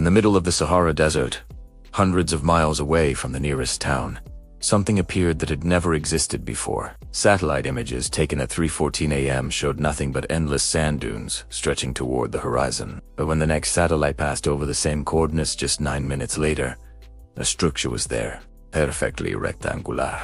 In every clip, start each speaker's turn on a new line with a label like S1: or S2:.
S1: In the middle of the Sahara Desert, hundreds of miles away from the nearest town, something appeared that had never existed before. Satellite images taken at 3:14 a.m. showed nothing but endless sand dunes stretching toward the horizon. But when the next satellite passed over the same coordinates just 9 minutes later, a structure was there, perfectly rectangular,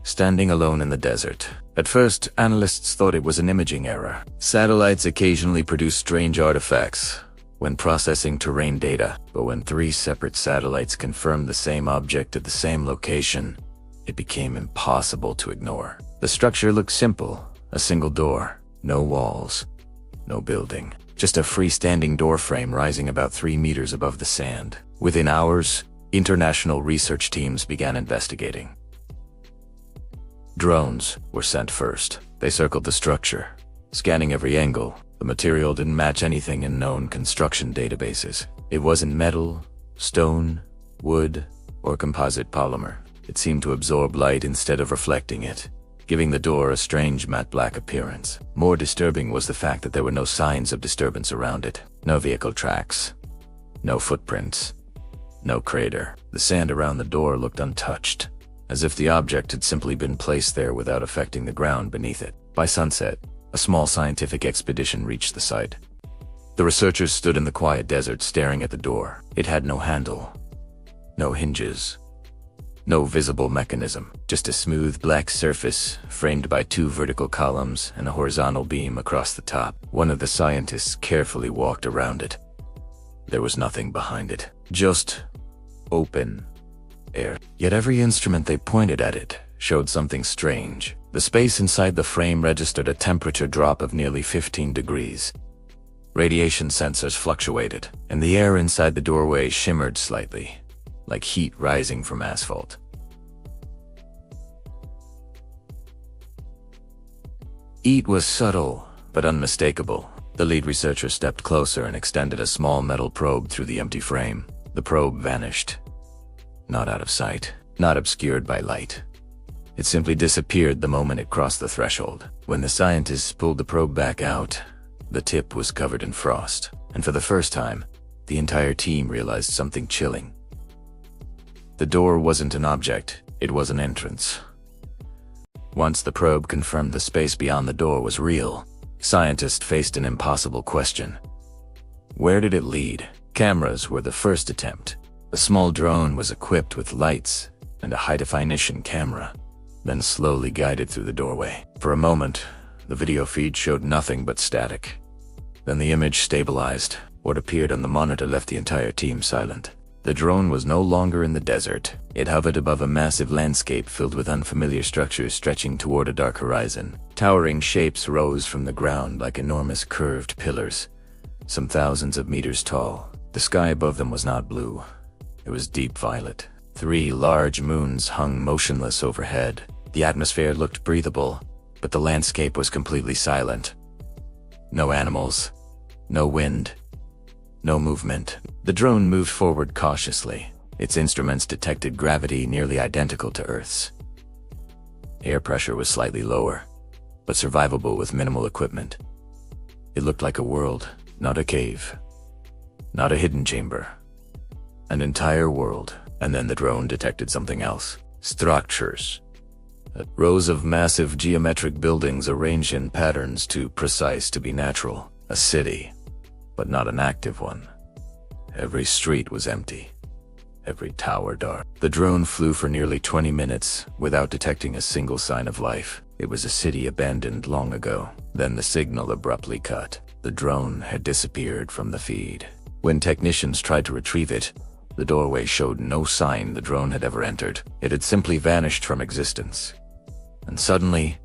S1: standing alone in the desert. At first, analysts thought it was an imaging error. Satellites occasionally produce strange artifacts when processing terrain data, but when 3 separate satellites confirmed the same object at the same location, it became impossible to ignore. The structure looked simple, a single door, no walls, no building, just a freestanding door frame rising about 3 meters above the sand. Within hours, international research teams began investigating. Drones were sent first. They circled the structure, scanning every angle. The material didn't match anything in known construction databases. It wasn't metal, stone, wood, or composite polymer. It seemed to absorb light instead of reflecting it, giving the door a strange matte black appearance. More disturbing was the fact that there were no signs of disturbance around it. No vehicle tracks, no footprints, no crater. The sand around the door looked untouched, as if the object had simply been placed there without affecting the ground beneath it. By sunset, a small scientific expedition reached the site. The researchers stood in the quiet desert staring at the door. It had no handle, no hinges, no visible mechanism, just a smooth black surface framed by 2 vertical columns and a horizontal beam across the top. One of the scientists carefully walked around it. There was nothing behind it, just open air. Yet every instrument they pointed at it showed something strange. The space inside the frame registered a temperature drop of nearly 15 degrees. Radiation sensors fluctuated, and the air inside the doorway shimmered slightly, like heat rising from asphalt. Heat was subtle, but unmistakable. The lead researcher stepped closer and extended a small metal probe through the empty frame. The probe vanished. Not out of sight, not obscured by light. It simply disappeared the moment it crossed the threshold. When the scientists pulled the probe back out, the tip was covered in frost, and for the first time, the entire team realized something chilling. The door wasn't an object, it was an entrance. Once the probe confirmed the space beyond the door was real, scientists faced an impossible question. Where did it lead? Cameras were the first attempt. A small drone was equipped with lights and a high-definition camera, then slowly guided through the doorway. For a moment, the video feed showed nothing but static. Then the image stabilized. What appeared on the monitor left the entire team silent. The drone was no longer in the desert. It hovered above a massive landscape filled with unfamiliar structures stretching toward a dark horizon. Towering shapes rose from the ground like enormous curved pillars, some thousands of meters tall. The sky above them was not blue. It was deep violet. 3 large moons hung motionless overhead. The atmosphere looked breathable, but the landscape was completely silent. No animals, no wind, no movement. The drone moved forward cautiously. Its instruments detected gravity nearly identical to Earth's. Air pressure was slightly lower, but survivable with minimal equipment. It looked like a world, not a cave, not a hidden chamber. An entire world. And then the drone detected something else. Structures. Rows of massive geometric buildings arranged in patterns too precise to be natural. A city, but not an active one. Every street was empty, every tower dark. The drone flew for nearly 20 minutes without detecting a single sign of life. It was a city abandoned long ago. Then the signal abruptly cut. The drone had disappeared from the feed. When technicians tried to retrieve it, the doorway showed no sign the drone had ever entered. It had simply vanished from existence. And suddenly,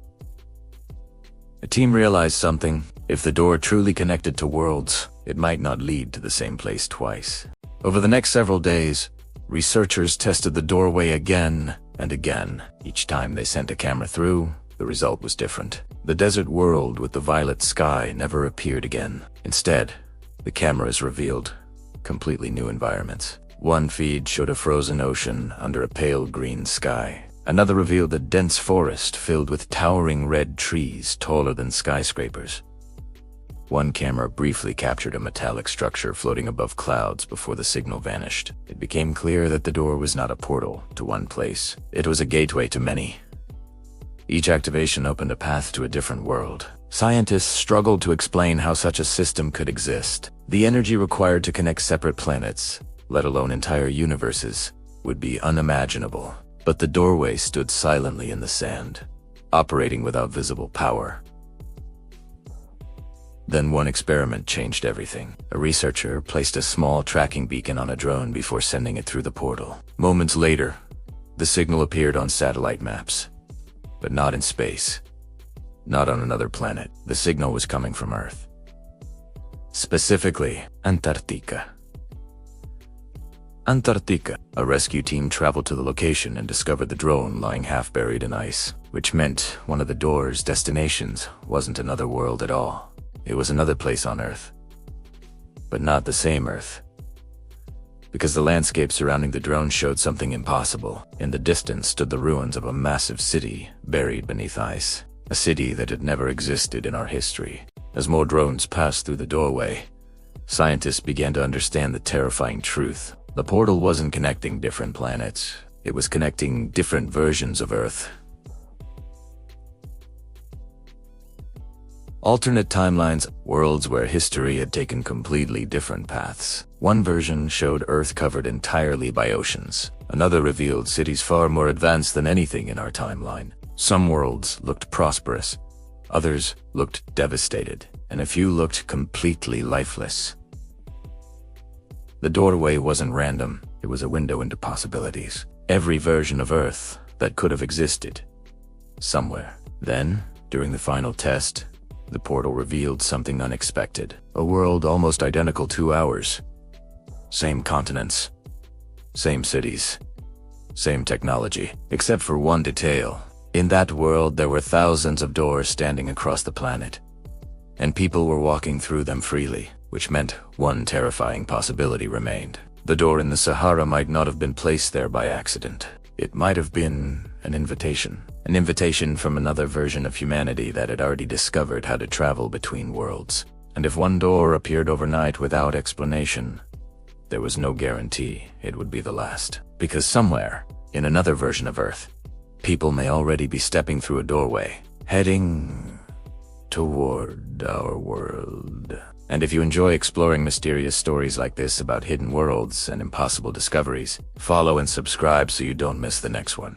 S1: the team realized something. If the door truly connected to worlds, it might not lead to the same place twice. Over the next several days, researchers tested the doorway again and again. Each time they sent a camera through, the result was different. The desert world with the violet sky never appeared again. Instead, the cameras revealed completely new environments. One feed showed a frozen ocean under a pale green sky. Another revealed a dense forest filled with towering red trees taller than skyscrapers. One camera briefly captured a metallic structure floating above clouds before the signal vanished. It became clear that the door was not a portal to one place. It was a gateway to many. Each activation opened a path to a different world. Scientists struggled to explain how such a system could exist. The energy required to connect separate planets, let alone entire universes, would be unimaginable. But the doorway stood silently in the sand, operating without visible power. Then one experiment changed everything. A researcher placed a small tracking beacon on a drone before sending it through the portal. Moments later, the signal appeared on satellite maps, but not in space, not on another planet. The signal was coming from Earth, specifically Antarctica. A rescue team traveled to the location and discovered the drone lying half buried in ice, which meant one of the door's destinations wasn't another world at all. It was another place on Earth, but not the same Earth, because the landscape surrounding the drone showed something impossible. In the distance stood the ruins of a massive city buried beneath ice, a city that had never existed in our history. As more drones passed through the doorway, scientists began to understand the terrifying truth. The portal wasn't connecting different planets, it was connecting different versions of Earth. Alternate timelines, worlds where history had taken completely different paths. One version showed Earth covered entirely by oceans. Another revealed cities far more advanced than anything in our timeline. Some worlds looked prosperous, others looked devastated, and a few looked completely lifeless. The doorway wasn't random, it was a window into possibilities. Every version of Earth that could have existed somewhere. Then, during the final test, the portal revealed something unexpected. A world almost identical to ours. Same continents, same cities, same technology, except for one detail. In that world there were thousands of doors standing across the planet, and people were walking through them freely, which meant one terrifying possibility remained. The door in the Sahara might not have been placed there by accident. It might have been an invitation. An invitation from another version of humanity that had already discovered how to travel between worlds. And if one door appeared overnight without explanation, there was no guarantee it would be the last. Because somewhere, in another version of Earth, people may already be stepping through a doorway, heading toward our world. And if you enjoy exploring mysterious stories like this about hidden worlds and impossible discoveries, follow and subscribe so you don't miss the next one.